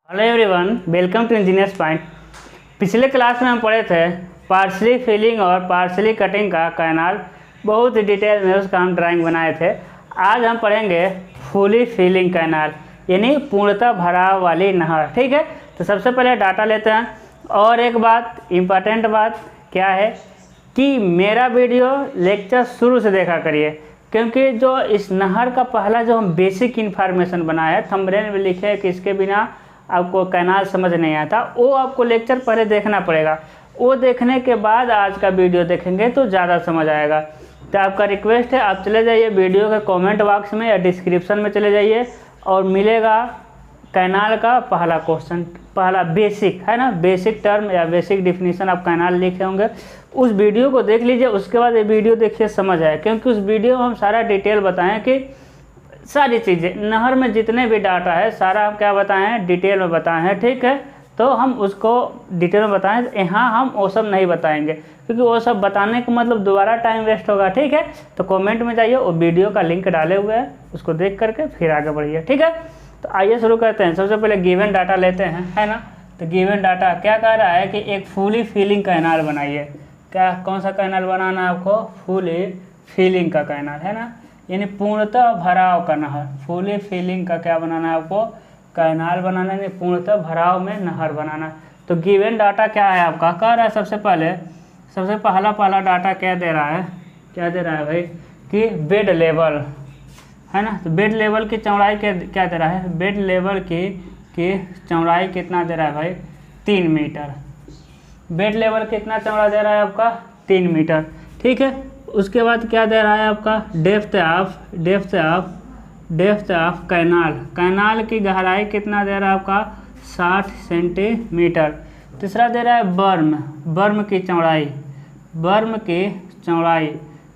Hello everyone, welcome to engineers point. पिछले class में हम पढ़े थे पार्शली फिलिंग और पार्शली कटिंग का कैनाल। बहुत ही डिटेल में उसका हम ड्राइंग बनाए थे। आज हम पढ़ेंगे फुली फिलिंग कैनाल, यानी पूर्णतः भराव वाली नहर। ठीक है, तो सबसे पहले डाटा लेते हैं। और एक बात, इम्पॉर्टेंट बात क्या है कि मेरा वीडियो लेक्चर शुरू से देखा करिए, क्योंकि जो इस नहर का पहला जो हम बेसिक इन्फॉर्मेशन बनाया है, थंबनेल में लिखे है कि इसके बिना आपको कैनाल समझ नहीं आता, वो आपको लेक्चर पहले देखना पड़ेगा। वो देखने के बाद आज का वीडियो देखेंगे तो ज़्यादा समझ आएगा। तो आपका रिक्वेस्ट है, आप चले जाइए वीडियो के कमेंट बॉक्स में या डिस्क्रिप्शन में चले जाइए और मिलेगा कैनाल का पहला क्वेश्चन, पहला बेसिक है ना, बेसिक टर्म या बेसिक डिफिनीशन आप कैनाल लिखे होंगे, उस वीडियो को देख लीजिए। उसके बाद ये वीडियो देखिए, समझ आए, क्योंकि उस वीडियो में हम सारा डिटेल बताएं कि सारी चीज़ें नहर में जितने भी डाटा है सारा हम क्या बताएं हैं, डिटेल में बताएं हैं। ठीक है, तो हम उसको डिटेल में बताएं। यहाँ हम वो सब नहीं बताएंगे, क्योंकि वो सब बताने का मतलब दोबारा टाइम वेस्ट होगा। ठीक है, तो कमेंट में जाइए, वो वीडियो का लिंक डाले हुए हैं, उसको देख करके फिर आगे बढ़िए। ठीक है, तो आइए शुरू करते हैं। सबसे पहले गिवन डाटा लेते हैं, है ना। तो गिवन डाटा क्या कह रहा है कि एक फुली फिलिंग कैनाल बनाइए। क्या, कौन सा कैनाल बनाना है आपको? फुली फिलिंग का कैनाल, है ना, यानी पूर्णतः भराव का नहर। फुली फिलिंग का क्या बनाना है आपको? कैनाल बनाना है, पूर्णतः भराव में नहर बनाना। तो गिवन डाटा क्या है आपका? कह रहा है सबसे पहला डाटा क्या दे रहा है? क्या दे रहा है भाई कि बेड लेवल, है ना। तो बेड लेवल की चौड़ाई क्या दे रहा है? बेड लेवल की चौड़ाई कितना दे रहा है भाई? 3 मीटर। बेड लेवल कितना चौड़ा दे रहा है आपका? 3 मीटर। ठीक है, उसके बाद क्या दे रहा है आपका? डेप्थ ऑफ कैनाल की गहराई कितना दे रहा है आपका? 60 सेंटीमीटर। तीसरा दे रहा है बर्म की चौड़ाई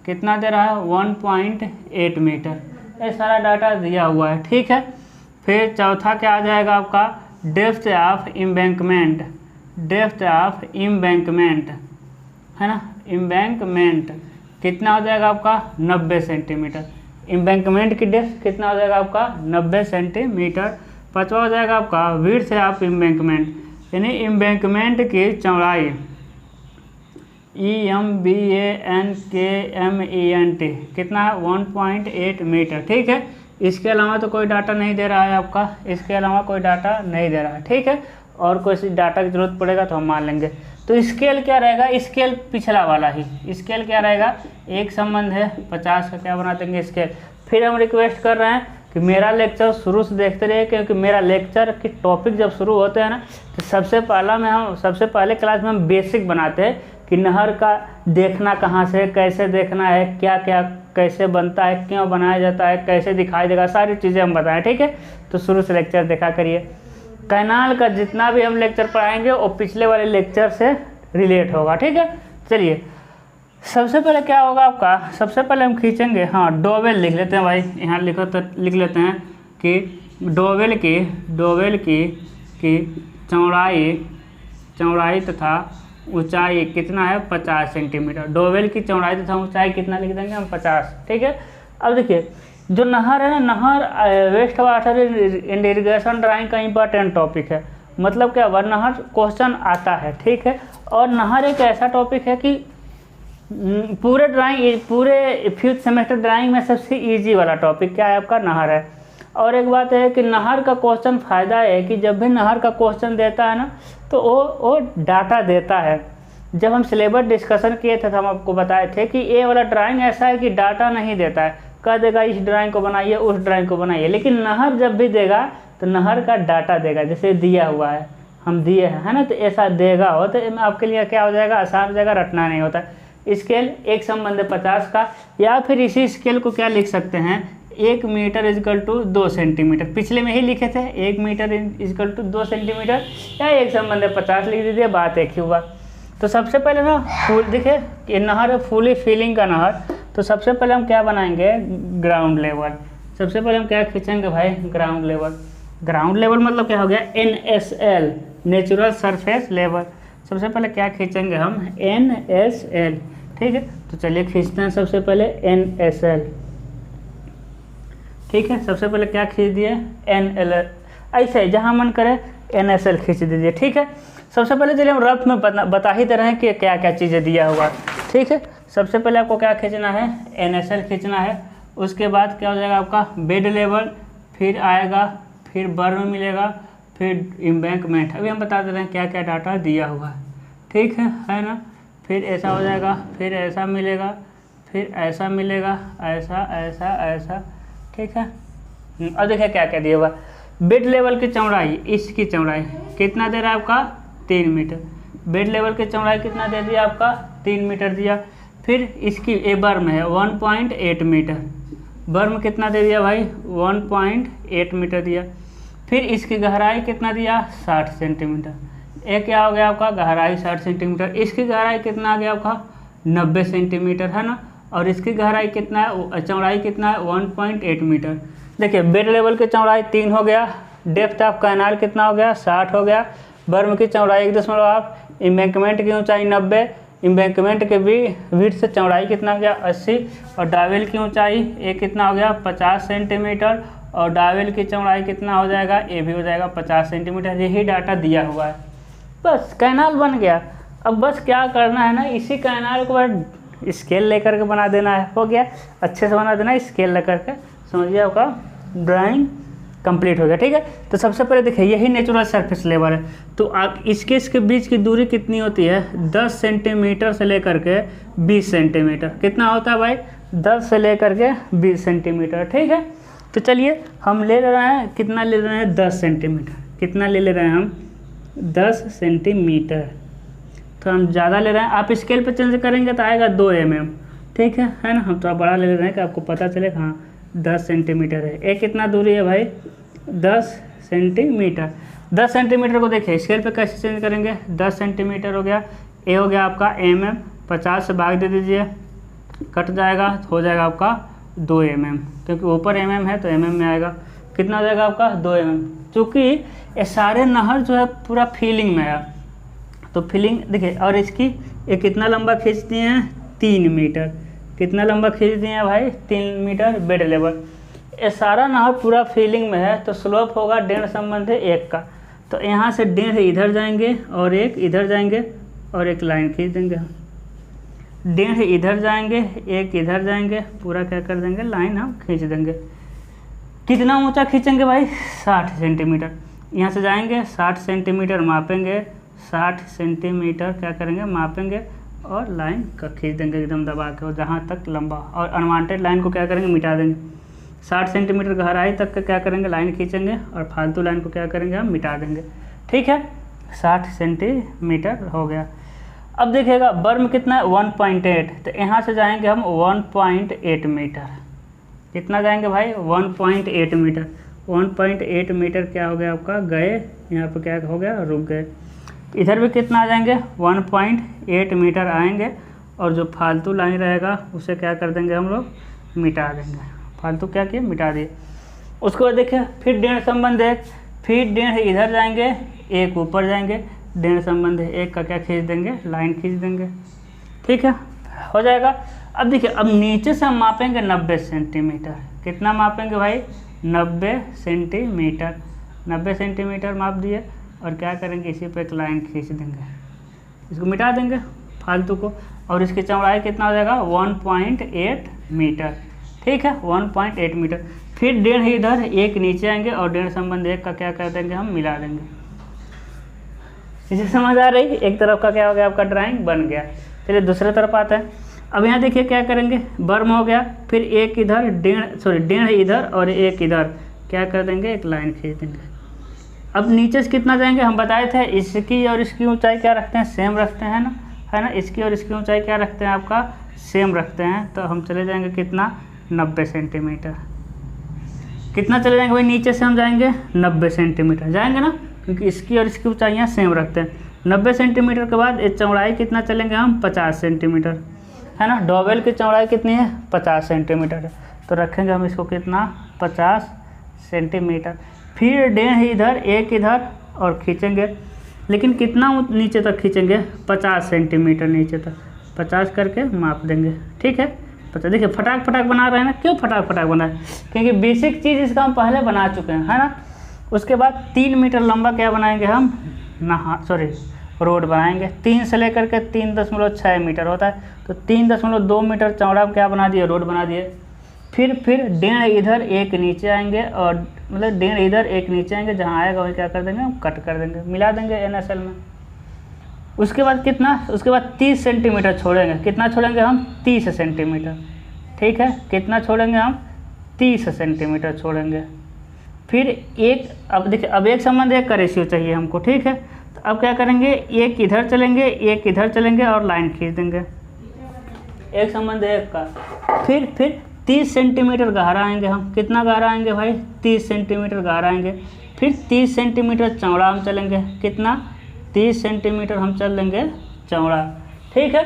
कितना दे रहा है? 1.8 मीटर। ये सारा डाटा दिया हुआ है। ठीक है, फिर चौथा क्या आ जाएगा आपका? डेप्थ ऑफ इम्बैंकमेंट, है ना। इम्बैंकमेंट कितना हो जाएगा आपका? 90 सेंटीमीटर। इम्बैंकमेंट की डेप्थ कितना हो जाएगा आपका? 90 सेंटीमीटर। पाँचवा हो जाएगा आपका विड्थ ऑफ इम्बैंकमेंट, यानी इम्बैंकमेंट की चौड़ाई EMBANKMENT कितना है? 1.8 मीटर। ठीक है, इसके अलावा तो कोई डाटा नहीं दे रहा है आपका, इसके अलावा कोई डाटा नहीं दे रहा है। ठीक है, और कोई डाटा की जरूरत पड़ेगा तो हम मान लेंगे। तो स्केल क्या रहेगा? स्केल पिछला वाला ही स्केल क्या रहेगा? एक संबंध है 50 का क्या बना देंगे स्केल। फिर हम रिक्वेस्ट कर रहे हैं कि मेरा लेक्चर शुरू से देखते रहिए, क्योंकि मेरा लेक्चर के टॉपिक जब शुरू होते हैं ना, तो सबसे पहले क्लास में हम बेसिक बनाते हैं कि नहर का देखना कहाँ से, कैसे देखना है, क्या क्या कैसे बनता है, क्यों बनाया जाता है, कैसे दिखाई देगा, सारी चीज़ें हम बताएं। ठीक है, तो शुरू से लेक्चर देखा करिए। कैनाल का जितना भी हम लेक्चर पढ़ाएंगे वो पिछले वाले लेक्चर से रिलेट होगा। ठीक है, चलिए सबसे पहले क्या होगा आपका? सबसे पहले हम खींचेंगे, हाँ, डोवेल लिख लेते हैं भाई। यहाँ लिख लेते हैं कि डोवेल की चौड़ाई तथा ऊंचाई कितना है? 50 सेंटीमीटर। डोवेल की चौड़ाई तथा ऊंचाई कितना लिख देंगे हम? 50। ठीक है, अब देखिए जो नहर है ना, नहर waste water and irrigation drawing का इंपॉर्टेंट टॉपिक है। मतलब क्या हुआ? नहर क्वेश्चन आता है। ठीक है, और नहर एक ऐसा टॉपिक है कि पूरे फिफ्थ सेमेस्टर ड्राइंग में सबसे इजी वाला टॉपिक क्या है आपका? नहर है। और एक बात है कि नहर का क्वेश्चन फ़ायदा है कि जब भी नहर का क्वेश्चन देता है ना, तो वो डाटा देता है। जब हम सिलेबस डिस्कशन किए थे तो हम आपको बताए थे कि ये वाला ड्राइंग ऐसा है कि डाटा नहीं देता है, कह देगा इस ड्राइंग को बनाइए, उस ड्राइंग को बनाइए। लेकिन नहर जब भी देगा तो नहर का डाटा देगा, जैसे दिया हुआ है, हम दिए हैं, है ना, तो ऐसा देगा हो तो आपके लिए क्या हो जाएगा? आसान हो जाएगा, रटना नहीं होता। स्केल एक संबंध है 50 का, या फिर इसी स्केल को क्या लिख सकते हैं? 1 मीटर इजकल टू 2 सेंटीमीटर। पिछले में ही लिखे थे 1 मीटर इजकल टू 2 सेंटीमीटर, या एक संबंध है 50 लिख दीजिए, बात एक ही हुआ। तो सबसे पहले ना देखिए ये नहर है फुली फिलिंग का नहर। तो सबसे पहले हम क्या बनाएंगे? Ground level. सबसे पहले हम क्या खींचेंगे भाई? ग्राउंड लेवल मतलब क्या हो गया? NSL, natural surface level. सबसे पहले क्या खींचेंगे हम? NSL। ठीक है, तो चलिए खींचते हैं सबसे पहले NSL। ठीक है, सबसे पहले क्या खींच दिए? NL। ऐसे जहाँ मन करे NaCl खींच दीजिए। ठीक है, सबसे पहले चलिए हम रफ में बता ही दे रहे हैं कि क्या क्या चीज़ें दिया हुआ है। ठीक है, सबसे पहले आपको क्या खींचना है, NaCl खींचना है। उसके बाद क्या हो जाएगा आपका बेड लेवल, फिर आएगा, फिर बर्म मिलेगा, फिर एम्बैंकमेंट। अभी हम बता दे रहे हैं क्या क्या डाटा दिया हुआ है। ठीक है ना। फिर ऐसा हो जाएगा, फिर ऐसा मिलेगा, फिर ऐसा मिलेगा, ऐसा ऐसा ऐसा। ठीक है, अब देखिए क्या क्या दिया हुआ। बेड लेवल की चौड़ाई, इसकी चौड़ाई कितना दे रहा है आपका 3 मीटर। बेड लेवल की चौड़ाई कितना दे दिया आपका 3 मीटर दिया। फिर इसकी ए बर्म है 1.8 मीटर, बर्म कितना दे दिया भाई 1.8 मीटर दिया। फिर इसकी गहराई कितना दिया 60 सेंटीमीटर। ये क्या हो गया आपका गहराई 60 सेंटीमीटर। इसकी गहराई कितना आ गया आपका 90 सेंटीमीटर है ना। और इसकी गहराई कितना है, चौड़ाई कितना है 1.8 मीटर। देखिए बेड लेवल की चौड़ाई 3 हो गया, डेप्थ ऑफ कैनाल कितना हो गया 60 हो गया, बर्म की चौड़ाई 1.8, एम्बैंकमेंट की ऊंचाई 90, एम्बैंकमेंट के भी विड्थ से चौड़ाई कितना हो गया 80, और डावेल की ऊंचाई ये कितना हो गया 50 सेंटीमीटर, और डावेल की चौड़ाई कितना हो जाएगा ये भी हो जाएगा 50 सेंटीमीटर। यही डाटा दिया हुआ है, बस कैनाल बन गया। अब बस क्या करना है ना, इसी कैनाल को बस स्केल लेकर के बना देना है, हो गया। अच्छे से बना देना है स्केल लेकर के, समझिए आपका ड्राइंग कंप्लीट हो गया। ठीक है, तो सबसे पहले देखिए यही नेचुरल सरफेस लेवल है। तो आप इसके बीच की दूरी कितनी होती है 10 सेंटीमीटर से लेकर के 20 सेंटीमीटर। कितना होता है भाई 10 से लेकर के 20 सेंटीमीटर। ठीक है, तो चलिए हम ले रहे हैं, कितना ले रहे हैं 10 सेंटीमीटर। कितना ले रहे हैं हम 10 सेंटीमीटर। तो हम ज़्यादा ले रहे हैं, आप स्केल पे चेंज करेंगे तो आएगा 2 mm। ठीक है ना। हम थोड़ा बड़ा ले रहे हैं कि आपको पता चले हाँ 10 सेंटीमीटर है। ये कितना दूरी है भाई 10 सेंटीमीटर। 10 सेंटीमीटर को देखिए स्केल पे कैसे चेंज करेंगे, 10 सेंटीमीटर हो गया, ये हो गया आपका mm, 50 से भाग दे दीजिए, कट जाएगा, हो जाएगा आपका 2 mm, क्योंकि ऊपर mm है तो mm में आएगा। कितना हो जाएगा आपका 2 mm। चूँकि ये सारे नहर जो है पूरा फीलिंग में है, तो फीलिंग देखिए। और इसकी ये कितना लंबा खींचती हैं 3 मीटर। कितना लंबा खींचती हैं भाई 3 मीटर बेड लेवल। ये सारा नहर पूरा फीलिंग में है, तो स्लोप होगा 1.5 संबंध है 1 का। तो यहाँ से 1.5 इधर जाएंगे और 1 इधर जाएंगे और एक लाइन खींच देंगे। 1.5 इधर जाएंगे 1 इधर जाएंगे, पूरा क्या कर देंगे लाइन हम खींच देंगे। कितना ऊंचा खींचेंगे भाई 60 सेंटीमीटर। यहाँ से जाएंगे 60 सेंटीमीटर मापेंगे, 60 सेंटीमीटर क्या करेंगे मापेंगे और लाइन का खींच देंगे एकदम दबा के, और जहाँ तक लंबा, और अनवांटेड लाइन को क्या करेंगे मिटा देंगे। 60 सेंटीमीटर गहराई तक का क्या करेंगे लाइन खींचेंगे, और फालतू लाइन को क्या करेंगे हम मिटा देंगे। ठीक है, 60 सेंटीमीटर हो गया। अब देखिएगा बर्म कितना है 1.8, तो यहाँ से जाएंगे हम 1.8 मीटर। कितना जाएंगे भाई 1.8 मीटर। 1.8 मीटर क्या हो गया आपका गए, यहाँ पर क्या हो गया रुक गए। इधर भी कितना आ जाएंगे 1.8 मीटर आएंगे, और जो फालतू लाइन रहेगा उसे क्या कर देंगे हम लोग मिटा देंगे। फालतू क्या किए मिटा दिए। उसके बाद देखिए फिर 1.5 संबंध 1, फिर 1.5 इधर जाएंगे 1 ऊपर जाएंगे, 1.5 संबंध 1 का क्या खींच देंगे लाइन खींच देंगे। ठीक है, हो जाएगा। अब देखिए अब नीचे से हम मापेंगे 90 सेंटीमीटर। कितना मापेंगे भाई 90 सेंटीमीटर। 90 सेंटीमीटर माप दिए, और क्या करेंगे इसी पे एक लाइन खींच देंगे, इसको मिटा देंगे फालतू को। और इसकी चौड़ाई कितना हो जाएगा 1.8 मीटर। ठीक है, 1.8 मीटर। फिर 1.5 इधर 1 नीचे आएंगे, और 1.5 संबंध 1 का क्या कर देंगे हम मिला देंगे। इसे समझ आ रही, एक तरफ का क्या हो गया आपका ड्राइंग बन गया। चलिए दूसरे तरफ आता है। अब यहाँ देखिए क्या करेंगे, बर्म हो गया, फिर 1 इधर 1.5 इधर और 1 इधर क्या कर देंगे एक लाइन खींच देंगे। अब नीचे से कितना जाएंगे, हम बताए थे इसकी और इसकी ऊंचाई क्या रखते हैं सेम रखते हैं ना, है ना। इसकी और इसकी ऊंचाई क्या रखते हैं आपका सेम रखते हैं। तो हम चले जाएंगे कितना 90 सेंटीमीटर। कितना चले जाएंगे भाई नीचे से हम जाएंगे 90 सेंटीमीटर जाएंगे ना, क्योंकि इसकी और इसकी ऊंचाइयाँ सेम रखते हैं। 90 सेंटीमीटर के बाद एक चौड़ाई कितना चलेंगे हम 50 सेंटीमीटर, है ना। डॉवेल की चौड़ाई कितनी है 50 सेंटीमीटर है, तो रखेंगे हम इसको कितना 50 सेंटीमीटर। फिर 1.5 इधर 1 इधर और खींचेंगे, लेकिन कितना नीचे तक खींचेंगे 50 सेंटीमीटर नीचे तक, 50 करके माप देंगे। ठीक है, पता देखिए फटाक फटाक बना रहे हैं ना। क्यों फटाक फटाक बना है, क्योंकि बेसिक चीज़ इसका हम पहले बना चुके हैं, है ना। उसके बाद 3 मीटर लंबा क्या बनाएंगे हम, रोड बनाएंगे। 3 से लेकर के 3.6 मीटर होता है, तो 3.2 मीटर चौड़ा क्या बना दिए, रोड बना दिए। फिर 1.5 इधर 1 नीचे आएंगे, और मतलब 1.5 इधर 1 नीचे आएंगे, जहाँ आएगा वही क्या कर देंगे हम, कट कर देंगे, मिला देंगे NSL में। उसके बाद कितना, उसके बाद 30 सेंटीमीटर छोड़ेंगे। कितना छोड़ेंगे हम, 30 सेंटीमीटर। ठीक है, कितना छोड़ेंगे हम, 30 सेंटीमीटर छोड़ेंगे। फिर एक, अब देखिए, अब एक संबंध एक का रेशियो चाहिए हमको। ठीक है, तो अब क्या करेंगे, एक इधर चलेंगे, एक इधर चलेंगे और लाइन खींच देंगे, एक संबंध एक का। फिर 30 सेंटीमीटर गहरा आएंगे हम। कितना गहरा आएंगे भाई, 30 सेंटीमीटर गहरा आएंगे। फिर 30 सेंटीमीटर चौड़ा हम चलेंगे। कितना, 30 सेंटीमीटर हम चल लेंगे चौड़ा। ठीक है,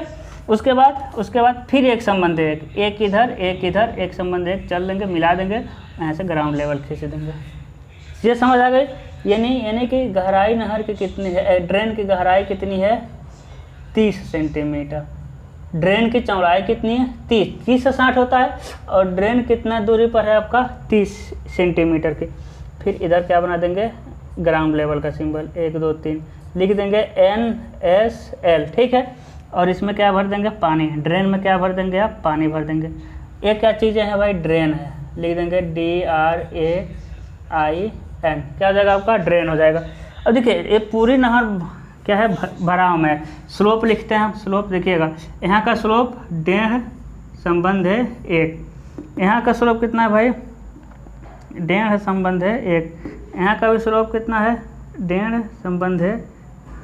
उसके बाद फिर एक संबंध एक इधर एक इधर, एक संबंध एक चल लेंगे, मिला देंगे, यहाँ से ग्राउंड लेवल खींच देंगे। ये समझ आ गई। यानी कि गहराई नहर की कितनी है, ड्रेन की गहराई कितनी है, 30 सेंटीमीटर। ड्रेन की चौड़ाई कितनी है, 30 से 60 होता है, और ड्रेन कितना दूरी पर है आपका, 30 सेंटीमीटर की। फिर इधर क्या बना देंगे, ग्राउंड लेवल का सिंबल, 1 2 3 लिख देंगे, NSL। ठीक है, और इसमें क्या भर देंगे, पानी। ड्रेन में क्या भर देंगे आप, पानी भर देंगे। एक क्या चीज़ें हैं भाई, ड्रेन है, लिख देंगे DRAIN, क्या हो जाएगा आपका, ड्रेन हो जाएगा। अब देखिए, ये पूरी नहर क्या है, भराव है। स्लोप लिखते हैं हम, स्लोप देखिएगा, यहाँ का स्लोप 1.5 संबंध है 1, यहाँ का स्लोप कितना है भाई, 1.5 संबंध है 1, यहाँ का भी स्लोप कितना है, 1.5 संबंध है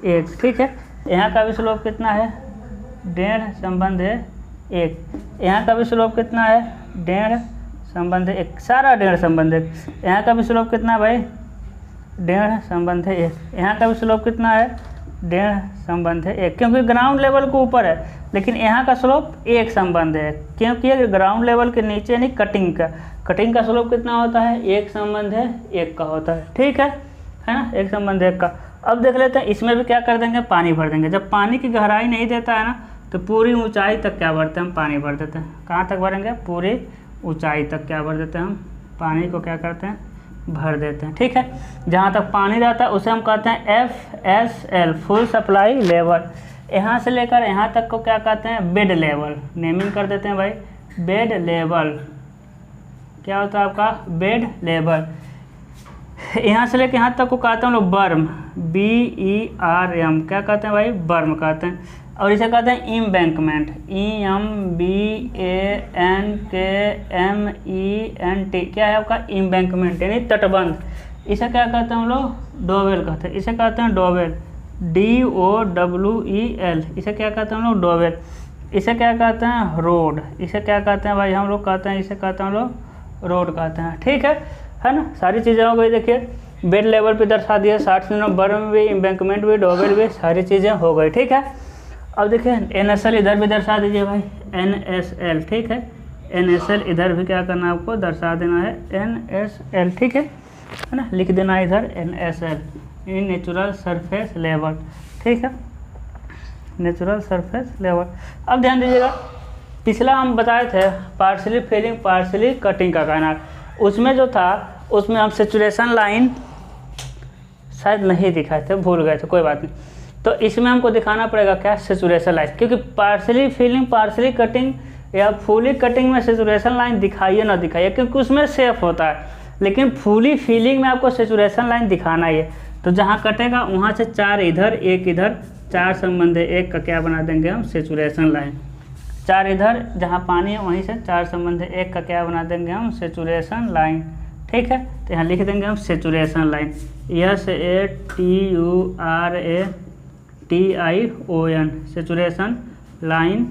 1। ठीक है, यहाँ का भी स्लोप कितना है, 1.5 संबंध है 1, यहाँ का भी स्लोप कितना है, 1.5 संबंध है 1, सारा 1.5 संबंध है। यहाँ का भी स्लोप कितना है भाई, 1.5 संबंध है 1, यहाँ का भी स्लोप कितना है, 1.5 संबंध है 1, क्योंकि ग्राउंड लेवल के ऊपर है, लेकिन यहाँ का स्लोप 1 संबंध है, क्योंकि ग्राउंड लेवल के नीचे नहीं, कटिंग का स्लोप कितना होता है, 1 संबंध है 1 का होता है। ठीक है ना, 1 संबंध 1 का। अब देख लेते हैं, इसमें भी क्या कर देंगे, पानी भर देंगे। जब पानी की गहराई नहीं देता है ना, तो पूरी ऊंचाई तक क्या भरते हैं हम, पानी भर देते हैं। कहाँ तक भरेंगे, पूरी ऊंचाई तक क्या भर देते हैं हम, पानी को क्या करते हैं, भर देते हैं। ठीक है, जहाँ तक पानी रहता है उसे हम कहते हैं FSL, फुल सप्लाई लेवल। यहाँ से लेकर यहाँ तक को क्या कहते हैं, बेड लेवल। नेमिंग कर देते हैं भाई, बेड लेवल। क्या होता है आपका, बेड लेवल। यहाँ से लेकर यहाँ तक को कहते हैं लोग बर्म, BERM, क्या कहते हैं भाई, बर्म कहते हैं। और इसे कहते हैं इम्बैंकमेंट, EMBANKMENT। क्या है आपका, इम्बैंकमेंट, यानी तटबंध। इसे क्या कहते हैं हम लोग, डोवेल कहते हैं। इसे कहते हैं डोवेल, DOWEL। इसे क्या कहते हैं हम लोग, डोवेल। इसे क्या कहते हैं, रोड। इसे क्या कहते हैं भाई, हम लोग कहते हैं, इसे कहते हैं हम लोग रोड कहते हैं। ठीक है ना, सारी चीज़ें हो गई। देखिए, बेड लेवल पे दर्शा दिया, 60 में बर्म भी, इम्बैंकमेंट भी, डोवेल भी, सारी चीज़ें हो गई। ठीक है, अब देखिए NSL इधर भी दर्शा दीजिए भाई, NSL। ठीक है, NSL इधर भी क्या करना है आपको, दर्शा देना है, NSL। ठीक है ना, लिख देना है इधर NSL, नेचुरल सरफेस लेवल। ठीक है, नेचुरल सरफेस लेवल। अब ध्यान दीजिएगा, पिछला हम बताए थे पार्शली फिलिंग पार्शली कटिंग का कैनाल, उसमें जो था उसमें हम सेचुरेशन लाइन शायद नहीं दिखाए थे, भूल गए थे, कोई बात नहीं। तो इसमें हमको दिखाना पड़ेगा क्या, सेचुरेशन लाइन, क्योंकि पार्शली फिलिंग पार्शली कटिंग या फुली कटिंग में सेचुरेशन लाइन दिखाइए ना दिखाइए, क्योंकि उसमें सेफ होता है, लेकिन फुली फिलिंग में आपको सेचुरेशन लाइन दिखाना ही है। तो जहाँ कटेगा वहाँ से 4 इधर 1 इधर, 4 संबंध 1 का क्या बना देंगे हम, सेचुरेशन लाइन। 4 इधर, जहाँ पानी है वहीं से 4 संबंध 1 का क्या बना देंगे हम, सेचुरेशन लाइन। ठीक है, तो यहाँ लिख देंगे हम saturation line, SATURATION, saturation line,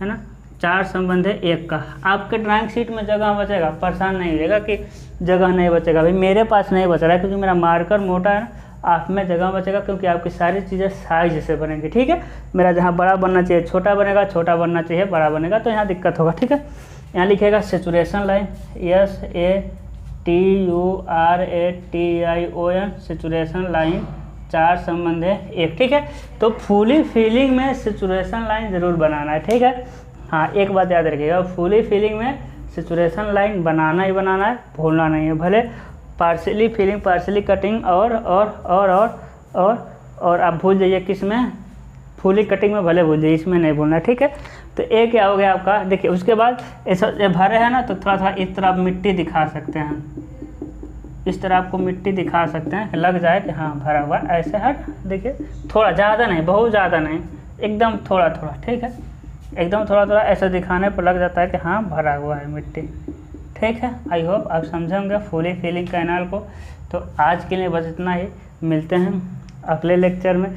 है ना। 4 संबंध है 1 का। आपके ड्राइंग शीट में जगह बचेगा, परेशान नहीं होइएगा कि जगह नहीं बचेगा। भाई मेरे पास नहीं बच रहा है, क्योंकि मेरा मार्कर मोटा है ना, आप में जगह बचेगा, क्योंकि आपकी सारी चीज़ें साइज से बनेंगी। ठीक है, मेरा जहाँ बड़ा बनना चाहिए छोटा बनेगा, छोटा बनना चाहिए बड़ा बनेगा, तो यहाँ दिक्कत होगा। ठीक है, यहाँ लिखेगा saturation line, SATURATION, saturation line, 4 संबंध है 1। ठीक है, तो फुली फिलिंग में सेचुरेशन लाइन ज़रूर बनाना है। ठीक है, हाँ एक बात याद रखिएगा, फुली फिलिंग में सेचुरेशन लाइन बनाना ही बनाना है, भूलना नहीं है। भले पार्सली फिलिंग, पार्सली कटिंग और आप भूल जाइए किस में, फुली कटिंग में भले भूल जाइए, इसमें नहीं भूलना, ठीक है। तो ए क्या हो गया आपका, देखिए उसके बाद ऐसा भरे हैं ना, तो थोड़ा थोड़ा इस तरह आप मिट्टी दिखा सकते हैं, इस तरह आपको मिट्टी दिखा सकते हैं, लग जाए कि हाँ भरा हुआ, ऐसे हट देखिए, थोड़ा ज़्यादा नहीं, बहुत ज़्यादा नहीं, एकदम थोड़ा थोड़ा, ठीक है, एकदम थोड़ा थोड़ा ऐसा दिखाने पर लग जाता है कि हाँ भरा हुआ है मिट्टी, ठीक है। आई होप आप समझेंगे फुली फिलिंग कैनाल को। तो आज के लिए बस इतना ही, मिलते हैं अगले लेक्चर में।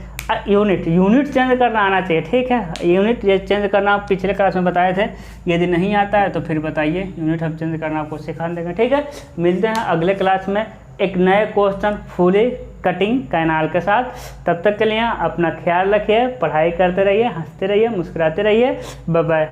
यूनिट चेंज करना आना चाहिए, ठीक है। यूनिट ये चेंज करना आप पिछले क्लास में बताए थे, यदि नहीं आता है तो फिर बताइए, यूनिट हम चेंज करना आपको सिखा देंगे, ठीक है। मिलते हैं अगले क्लास में एक नए क्वेश्चन फुली कटिंग कैनाल के साथ। तब तक के लिए अपना ख्याल रखिए, पढ़ाई करते रहिए, हंसते रहिए, मुस्कुराते रहिए। Bye bye.